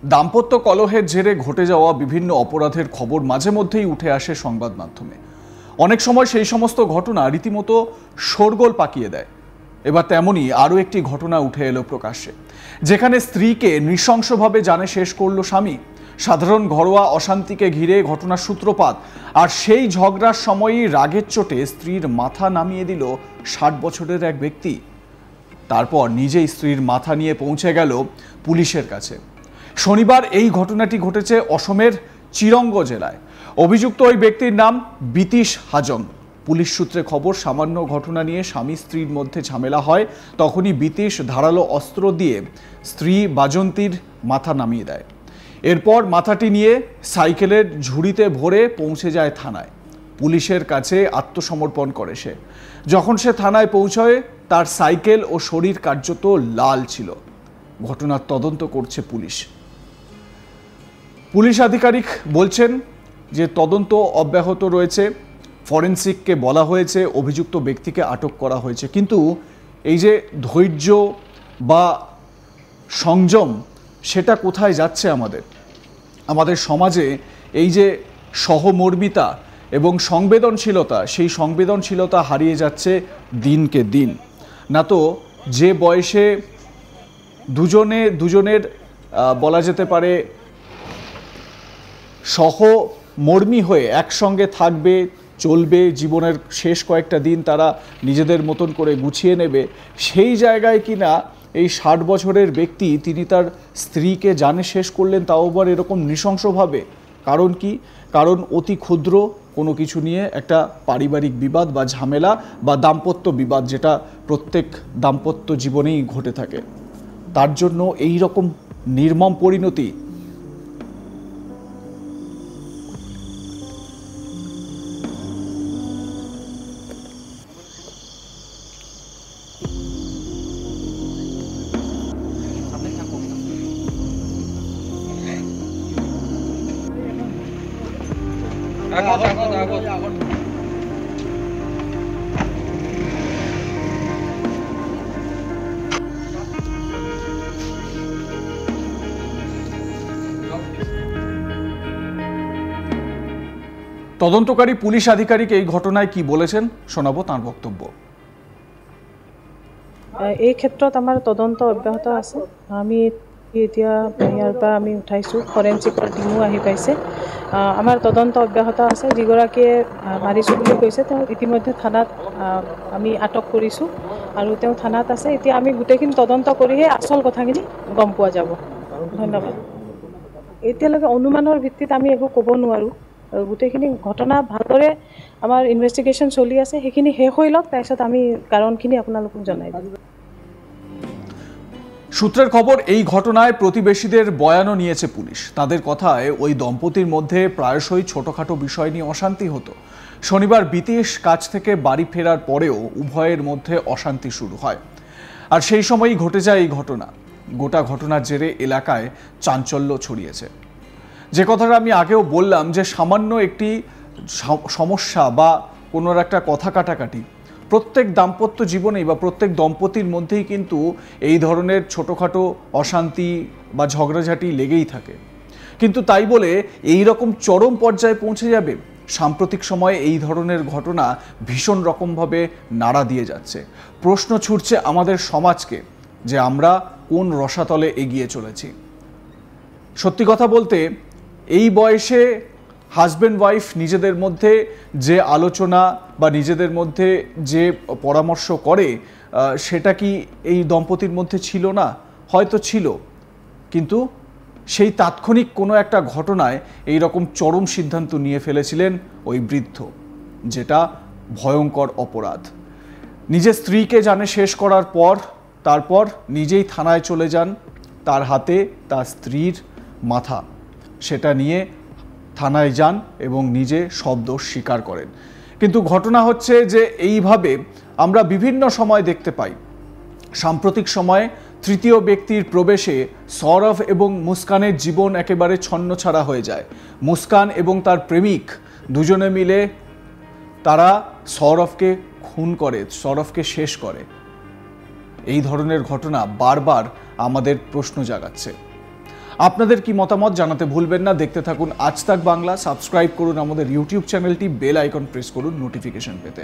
দাম্পত্য কলহের জেরে ঘটে যাওয়া বিভিন্ন অপরাধের খবর মাঝে মধ্যেই উঠে আসে সংবাদ মাধ্যমে। অনেক সময় সেই সমস্ত ঘটনা রীতিমতো শোরগোল পাকিয়ে দেয়। এবার তেমনই আরও একটি ঘটনা উঠে এলো প্রকাশ্যে, যেখানে স্ত্রীকে নৃশংসভাবে জানে শেষ করলো স্বামী। সাধারণ ঘরোয়া অশান্তিকে ঘিরে ঘটনার সূত্রপাত, আর সেই ঝগড়ার সময়ই রাগের চোটে স্ত্রীর মাথা নামিয়ে দিল 60 বছরের এক ব্যক্তি। তারপর নিজেই স্ত্রীর মাথা নিয়ে পৌঁছে গেল পুলিশের কাছে। শনিবার এই ঘটনাটি ঘটেছে অসমের চিরঙ্গ জেলায়। অভিযুক্ত ওই ব্যক্তির নাম বিতীশ হাজং। পুলিশ সূত্রে খবর, সামান্য ঘটনা নিয়ে স্বামী স্ত্রীর মধ্যে ঝামেলা হয়। তখনই বিতীশ ধারালো অস্ত্র দিয়ে স্ত্রী বাজন্তীর মাথা নামিয়ে দেয়। এরপর মাথাটি নিয়ে সাইকেলের ঝুড়িতে ভরে পৌঁছে যায় থানায়। পুলিশের কাছে আত্মসমর্পণ করে সে। যখন সে থানায় পৌঁছয়, তার সাইকেল ও শরীর কার্যত লাল ছিল। ঘটনার তদন্ত করছে পুলিশ। পুলিশ আধিকারিক বলছেন যে তদন্ত অব্যাহত রয়েছে। ফরেনসিককে বলা হয়েছে, অভিযুক্ত ব্যক্তিকে আটক করা হয়েছে। কিন্তু এই যে ধৈর্য বা সংযম, সেটা কোথায় যাচ্ছে আমাদের সমাজে? এই যে সহমর্মিতা এবং সংবেদনশীলতা, সেই সংবেদনশীলতা হারিয়ে যাচ্ছে দিনকে দিন। না তো যে বয়সে দুজনের বলা যেতে পারে সহমর্মী হয়ে একসঙ্গে থাকবে, চলবে, জীবনের শেষ কয়েকটা দিন তারা নিজেদের মতন করে গুছিয়ে নেবে, সেই জায়গায় কিনা এই 60 বছরের ব্যক্তি তিনি তার স্ত্রীকে জানে শেষ করলেন, তাও আবার এরকম নৃশংসভাবে। কারণ কি? কারণ অতি ক্ষুদ্র কোনো কিছু নিয়ে একটা পারিবারিক বিবাদ বা ঝামেলা বা দাম্পত্য বিবাদ, যেটা প্রত্যেক দাম্পত্য জীবনেই ঘটে থাকে, তার জন্য এই রকম নির্মম পরিণতি। তদন্তকারী পুলিশ আধিকারিক এই ঘটনায় কি বলেছেন শোনাবো তার বক্তব্য। এই ক্ষেত্ৰত আমাৰ তদন্ত অব্যাহত আছে। আমি এতিয়া ইয়াৰ পৰা আমি উঠাইছোঁ, ফৰেনচিকৰ টিমো আহি পাইছে। আমাৰ তদন্ত অব্যাহত আছে। যিগৰাকীয়ে মাৰিছোঁ বুলি কৈছে তেওঁ ইতিমধ্যে থানাত আমি আটক কৰিছোঁ আৰু তেওঁ থানাত আছে। এতিয়া আমি গোটেইখিনি তদন্ত কৰিহে আচল কথাখিনি গম পোৱা যাব। ধন্যবাদ। এতিয়ালৈকে অনুমানৰ ভিত্তিত আমি একো ক'ব নোৱাৰোঁ। গোটেইখিনি ঘটনা ভালদৰে আমাৰ ইনভেষ্টিগেশ্যন চলি আছে, সেইখিনি শেষ হৈ লওক, তাৰপিছত আমি কাৰণখিনি আপোনালোকক জনাই দিম। সূত্রের খবর, এই ঘটনায় প্রতিবেশীদের বয়ানও নিয়েছে পুলিশ। তাদের কথায় ওই দম্পতির মধ্যে প্রায়শই ছোটখাটো বিষয় নিয়ে অশান্তি হতো। শনিবার বিতীশ কাজ থেকে বাড়ি ফেরার পরেও উভয়ের মধ্যে অশান্তি শুরু হয়, আর সেই সময়ই ঘটে যায় এই ঘটনা। গোটা ঘটনার জেরে এলাকায় চাঞ্চল্য ছড়িয়েছে। যে কথাটা আমি আগেও বললাম, যে সামান্য একটি সমস্যা বা কোনো একটা কথা কাটাকাটি প্রত্যেক দাম্পত্য জীবনেই বা প্রত্যেক দম্পতির মধ্যেই কিন্তু এই ধরনের ছোটোখাটো অশান্তি বা ঝগড়াঝাটি লেগেই থাকে। কিন্তু তাই বলে এই রকম চরম পর্যায়ে পৌঁছে যাবে? সাম্প্রতিক সময়ে এই ধরনের ঘটনা ভীষণ রকমভাবে নাড়া দিয়ে যাচ্ছে। প্রশ্ন ছুটছে আমাদের সমাজকে যে আমরা কোন রসাতলে এগিয়ে চলেছি। সত্যি কথা বলতে, এই বয়সে হাজব্যান্ড ওয়াইফ নিজেদের মধ্যে যে আলোচনা বা নিজেদের মধ্যে যে পরামর্শ করে, সেটা কি এই দম্পতির মধ্যে ছিল না? হয়তো ছিল, কিন্তু সেই তাৎক্ষণিক কোনো একটা ঘটনায় এই রকম চরম সিদ্ধান্ত নিয়ে ফেলেছিলেন ওই বৃদ্ধ, যেটা ভয়ঙ্কর অপরাধ। নিজের স্ত্রীকে জানে শেষ করার পর তারপর নিজেই থানায় চলে যান। তার হাতে তার স্ত্রীর মাথা, সেটা নিয়ে থানায় যান এবং নিজে সব দোষ স্বীকার করেন। কিন্তু ঘটনা হচ্ছে যে এইভাবে আমরা বিভিন্ন সময় দেখতে পাই। সাম্প্রতিক সময়ে তৃতীয় ব্যক্তির প্রবেশে সৌরভ এবং মুস্কানের জীবন একেবারে ছন্নছাড়া হয়ে যায়। মুস্কান এবং তার প্রেমিক দুজনে মিলে তারা সৌরভকে খুন করে, সৌরভকে শেষ করে। এই ধরনের ঘটনা বারবার আমাদের প্রশ্ন জাগাচ্ছে। আপনাদের কি মতামত জানাতে ভুলবেন না। দেখতে থাকুন আজ তাক বাংলা, সাবস্ক্রাইব করুন আমাদের ইউটিউব চ্যানেলটি, বেল আইকন প্রেস করুন নোটিফিকেশন পেতে।